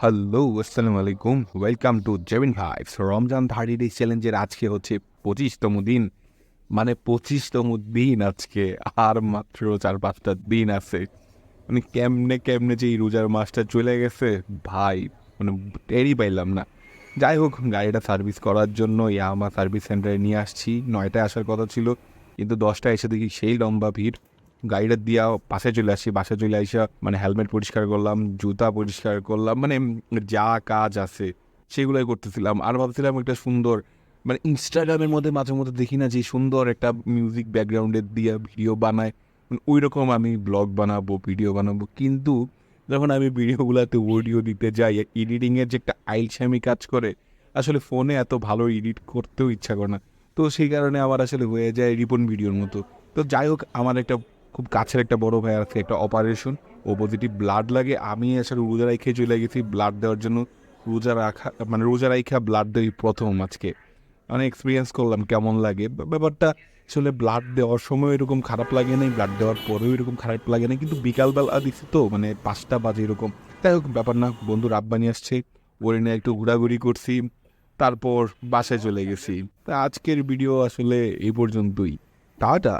Hello, আসসালামু আলাইকুম। Welcome to Jebin vibes. Ramzan 30 days চ্যালেঞ্জের আজকে হচ্ছে 25তম দিন। মানে 25তম দিন আজকে। আর মাত্র 4-5টা দিন আছে। মানে কেমনে যে এই রোজার মাসটা চলে গেছে ভাই, মানে টেরই পাইলাম না। যাই হোক, গাড়িটা সার্ভিস করার জন্য ইয়ামাহা সার্ভিস সেন্টারে নিয়ে আসছি। 9টায় আসার কথা ছিল, কিন্তু 10টায় এসে দেখি সেই লম্বা ভিড়। গাড়িটা দিয়া বাসায় চলে আসি। বাসায় চলে আইসা মানে হেলমেট পরিষ্কার করলাম, জুতা পরিষ্কার করলাম, মানে যা কাজ আছে সেগুলোই করতেছিলাম। আর ভাবছিলাম একটা সুন্দর, মানে ইনস্টাগ্রামের মধ্যে মাঝে মধ্যে দেখি না যে সুন্দর একটা মিউজিক ব্যাকগ্রাউন্ডের দিয়া ভিডিও বানায়, ওই রকম আমি ব্লগ বানাবো, ভিডিও বানাবো। কিন্তু যখন আমি ভিডিওগুলোতে অডিও দিতে যাই, এডিটিংয়ের যে একটা আইলছামি কাজ করে, আসলে ফোনে এত ভালো এডিট করতেও ইচ্ছা করে না। তো সেই কারণে আমার আসলে হয়ে যায় রিপন ভিডিওর মতো। তো যাই হোক, আমার একটা খুব কাছের একটা বড় ভাই আছে, একটা অপারেশন, ও পজিটিভ ব্লাড লাগে। আমি আসলে রোজা রাইখে চলে গেছি ব্লাড দেওয়ার জন্য। রোজা রাইখা ব্লাড দেওয়াই প্রথম আজকে। মানে এক্সপিরিয়েন্স করলাম কেমন লাগে ব্যাপারটা। আসলে ব্লাড দেওয়ার সময় এরকম খারাপ লাগে নাই, ব্লাড দেওয়ার পরেও এরকম খারাপ লাগে না, কিন্তু বিকালবেলা দিচ্ছি তো, মানে 5টা বাজে এরকম। যাই হোক, ব্যাপার না। বন্ধুর আব্বানি আসছে, ওরে নিয়ে একটু ঘোরাঘুরি করছি, তারপর বাসায় চলে গেছি। তা আজকের ভিডিও আসলে এই পর্যন্তই। টাটা।